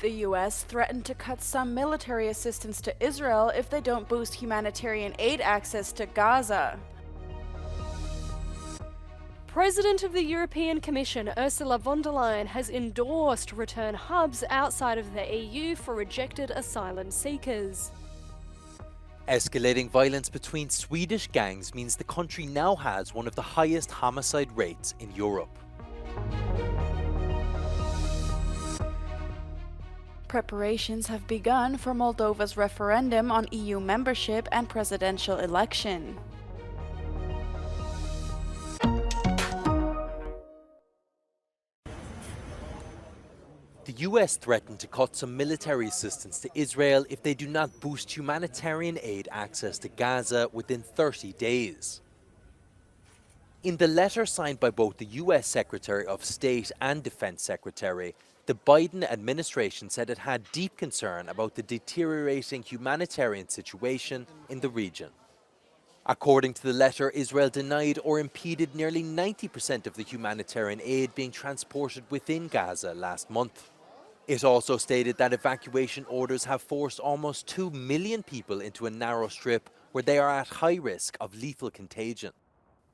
The US threatened to cut some military assistance to Israel if they don't boost humanitarian aid access to Gaza. President of the European Commission, Ursula von der Leyen, has endorsed return hubs outside of the EU for rejected asylum seekers. Escalating violence between Swedish gangs means the country now has one of the highest homicide rates in Europe. Preparations have begun for Moldova's referendum on EU membership and presidential election. The US threatened to cut some military assistance to Israel if they do not boost humanitarian aid access to Gaza within 30 days. In the letter signed by both the US Secretary of State and Defense Secretary, the Biden administration said it had deep concern about the deteriorating humanitarian situation in the region. According to the letter, Israel denied or impeded nearly 90% of the humanitarian aid being transported within Gaza last month. It also stated that evacuation orders have forced almost 2 million people into a narrow strip where they are at high risk of lethal contagion.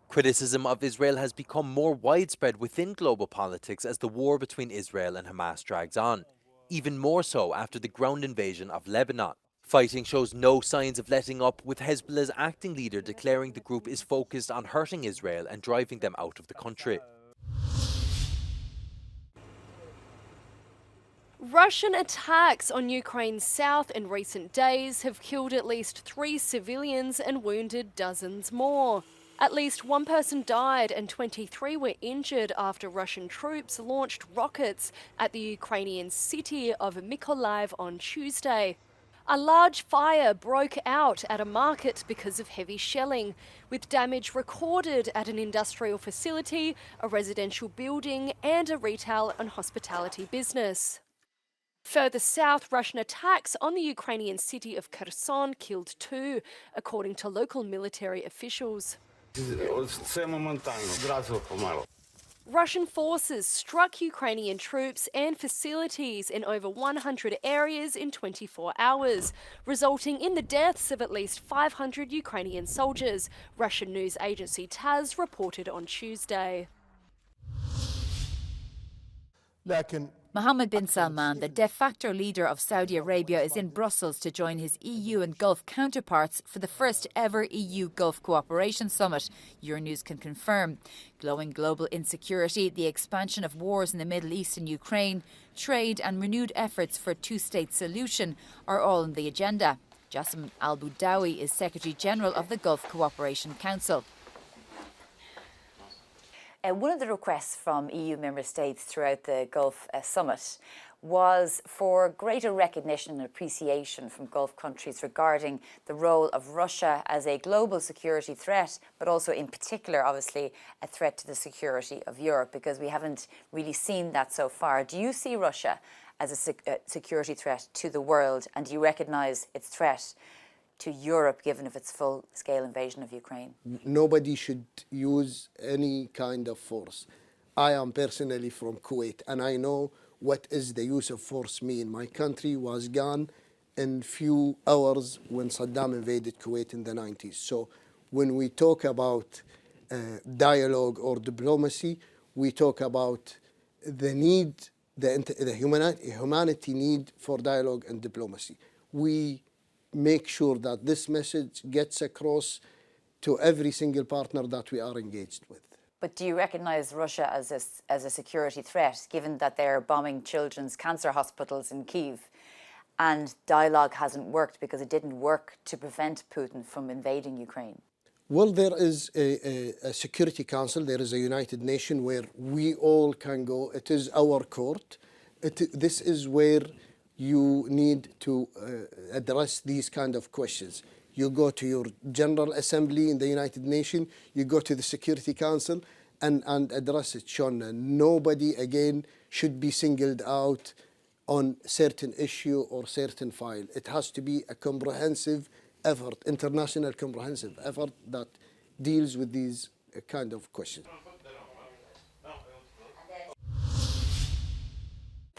Criticism of Israel has become more widespread within global politics as the war between Israel and Hamas drags on, even more so after the ground invasion of Lebanon. Fighting shows no signs of letting up, with Hezbollah's acting leader declaring the group is focused on hurting Israel and driving them out of the country. Russian attacks on Ukraine's south in recent days have killed at least 3 civilians and wounded dozens more. At least 1 person died and 23 were injured after Russian troops launched rockets at the Ukrainian city of Mykolaiv on Tuesday. A large fire broke out at a market because of heavy shelling, with damage recorded at an industrial facility, a residential building, and a retail and hospitality business. Further south, Russian attacks on the Ukrainian city of Kherson killed 2, according to local military officials. Russian forces struck Ukrainian troops and facilities in over 100 areas in 24 hours, resulting in the deaths of at least 500 Ukrainian soldiers, Russian news agency TASS reported on Tuesday. Mohammed bin Salman, the de facto leader of Saudi Arabia, is in Brussels to join his EU and Gulf counterparts for the first ever EU-Gulf cooperation summit, Euronews can confirm. Glowing global insecurity, the expansion of wars in the Middle East and Ukraine, trade and renewed efforts for a two-state solution are all on the agenda. Jassim al-Boudawi is Secretary General of the Gulf Cooperation Council. One of the requests from EU member states throughout the Gulf Summit was for greater recognition and appreciation from Gulf countries regarding the role of Russia as a global security threat, but also in particular, obviously, a threat to the security of Europe, because we haven't really seen that so far. Do you see Russia as a security threat to the world, and do you recognise its threat to Europe, given of its full-scale invasion of Ukraine? Nobody should use any kind of force. I am personally from Kuwait, and I know what is the use of force mean. My country was gone in few hours when Saddam invaded Kuwait in the 90s. So when we talk about dialogue or diplomacy, we talk about the need, the humanity need for dialogue and diplomacy. We make sure that this message gets across to every single partner that we are engaged with. But do you recognise Russia as a security threat, given that they're bombing children's cancer hospitals in Kyiv, and dialogue hasn't worked because it didn't work to prevent Putin from invading Ukraine? Well, there is a Security Council, there is a United Nations where we all can go. It is our court. This is where you need to address these kind of questions. You go to your General Assembly in the United Nations, you go to the Security Council and address it, Sean. Nobody, again, should be singled out on certain issue or certain file. It has to be a comprehensive effort, international comprehensive effort that deals with these kind of questions.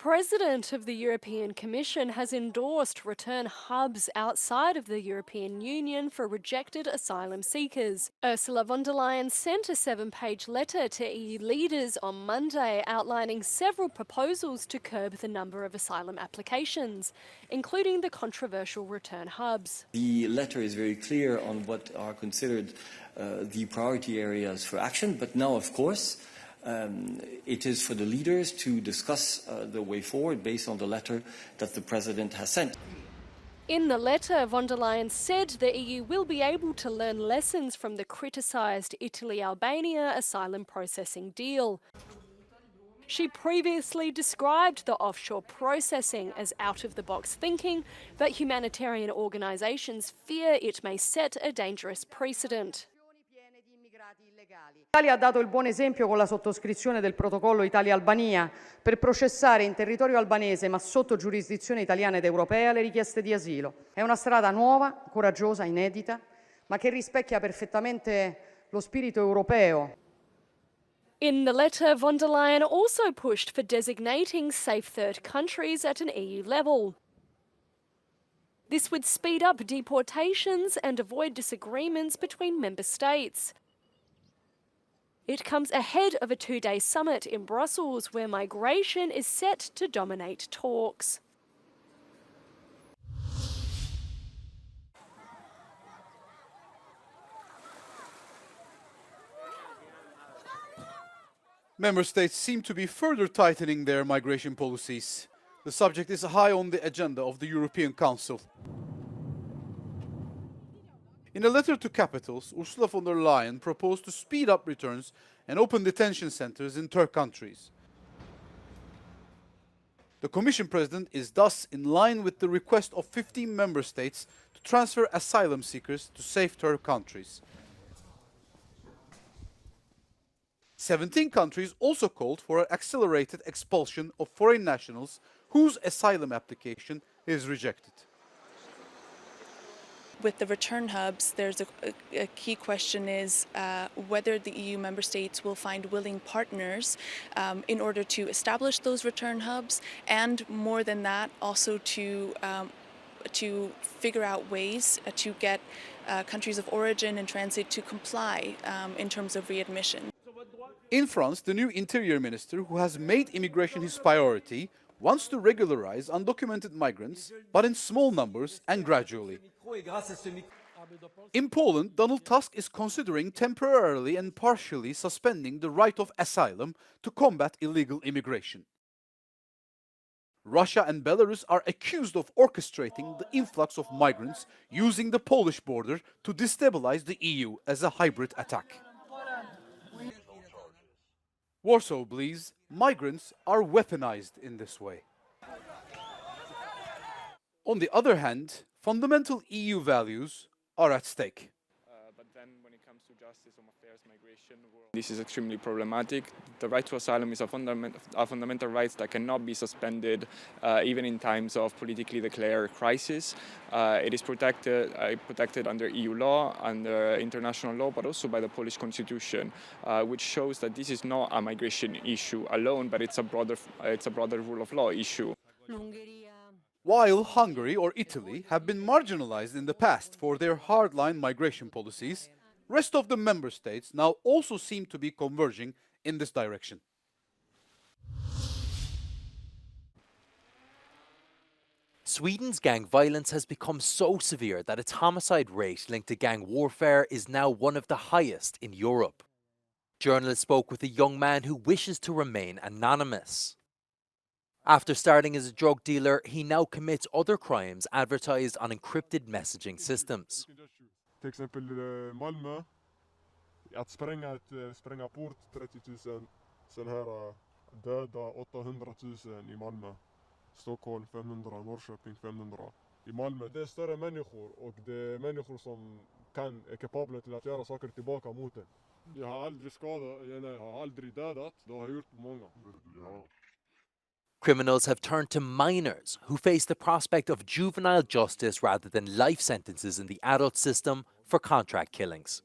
president of the European Commission has endorsed return hubs outside of the European Union for rejected asylum seekers. Ursula von der Leyen sent a 7-page letter to EU leaders on Monday outlining several proposals to curb the number of asylum applications, including the controversial return hubs. The letter is very clear on what are considered the priority areas for action, but now, of course, it is for the leaders to discuss the way forward based on the letter that the President has sent. In the letter, von der Leyen said the EU will be able to learn lessons from the criticised Italy-Albania asylum processing deal. She previously described the offshore processing as out-of-the-box thinking, but humanitarian organisations fear it may set a dangerous precedent. L'Italia ha dato il buon esempio con la sottoscrizione del protocollo Italia-Albania per processare in territorio albanese, ma sotto giurisdizione italiana ed europea, le richieste di asilo. È una strada nuova, coraggiosa, inedita, ma che rispecchia perfettamente lo spirito europeo. In the letter, von der Leyen also pushed for designating safe third countries at an EU level. This would speed up deportations and avoid disagreements between member states. It comes ahead of a 2-day summit in Brussels where migration is set to dominate talks. Member states seem to be further tightening their migration policies. The subject is high on the agenda of the European Council. In a letter to capitals, Ursula von der Leyen proposed to speed up returns and open detention centres in third countries. The Commission President is thus in line with the request of 15 member states to transfer asylum seekers to safe third countries. 17 countries also called for an accelerated expulsion of foreign nationals whose asylum application is rejected. With the return hubs, there's a key question is whether the EU member states will find willing partners in order to establish those return hubs, and more than that, also to figure out ways to get countries of origin and transit to comply in terms of readmission. In France, the new interior minister, who has made immigration his priority, wants to regularize undocumented migrants, but in small numbers and gradually. In Poland, Donald Tusk is considering temporarily and partially suspending the right of asylum to combat illegal immigration. Russia and Belarus are accused of orchestrating the influx of migrants using the Polish border to destabilize the EU as a hybrid attack. Warsaw believes migrants are weaponized in this way. On the other hand, fundamental EU values are at stake. But then when it comes to justice, home affairs, migration, this is extremely problematic. The right to asylum is a fundamental right that cannot be suspended even in times of politically declared crisis. It is protected under EU law, under international law, but also by the Polish constitution, which shows that this is not a migration issue alone, but it's a broader rule of law issue. While Hungary or Italy have been marginalized in the past for their hardline migration policies, rest of the member states now also seem to be converging in this direction. Sweden's gang violence has become so severe that its homicide rate linked to gang warfare is now one of the highest in Europe. Journalists spoke with a young man who wishes to remain anonymous. After starting as a drug dealer, he now commits other crimes advertised on encrypted messaging systems. Till exempel Malmö, att spränga port 30 000, sen här döda 800 000 i Malmö, Stockholm 500, Norrköping 500. I Malmö, det är större människor och det är människor som är kapabla till att göra saker tillbaka mot en. Jag har aldrig skadat, jag har aldrig dödat, det har jag gjort på många. Criminals have turned to minors who face the prospect of juvenile justice rather than life sentences in the adult system for contract killings.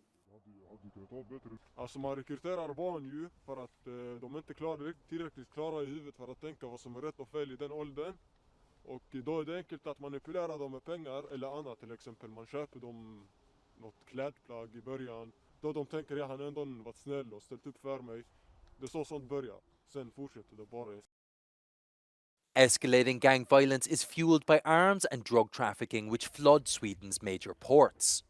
Alltså man rekryterar barn ju för att de inte är tillräckligt klara i huvudet för att tänka vad som är rätt och fel i den åldern. Och då är det enkelt att manipulera dem med pengar eller annat, till exempel man köper dem något klädplagg i början. Då de tänker jag har ändå varit snäll och ställt upp för mig. Det är så sånt börjar. Sen fortsätter det bara. Escalating gang violence is fueled by arms and drug trafficking, which flood Sweden's major ports.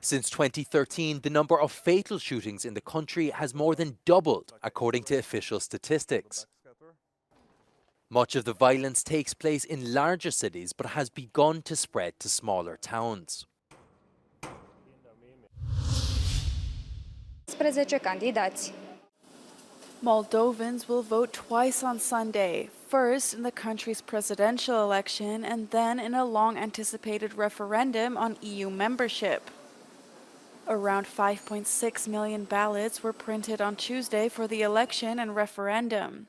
Since 2013, the number of fatal shootings in the country has more than doubled, according to official statistics. Much of the violence takes place in larger cities, but has begun to spread to smaller towns. 11 candidați. Moldovans will vote twice on Sunday, first in the country's presidential election and then in a long-anticipated referendum on EU membership. Around 5.6 million ballots were printed on Tuesday for the election and referendum.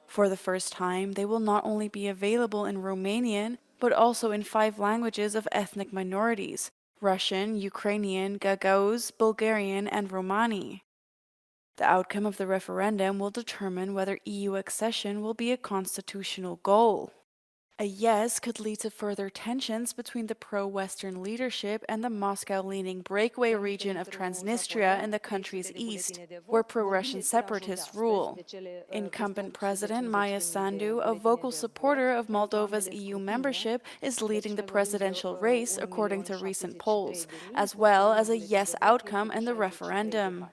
For the first time, they will not only be available in Romanian, but also in 5 languages of ethnic minorities: Russian, Ukrainian, Gagauz, Bulgarian, and Romani. The outcome of the referendum will determine whether EU accession will be a constitutional goal. A yes could lead to further tensions between the pro-Western leadership and the Moscow-leaning breakaway region of Transnistria in the country's east, where pro-Russian separatists rule. Incumbent President Maia Sandu, a vocal supporter of Moldova's EU membership, is leading the presidential race according to recent polls, as well as a yes outcome in the referendum.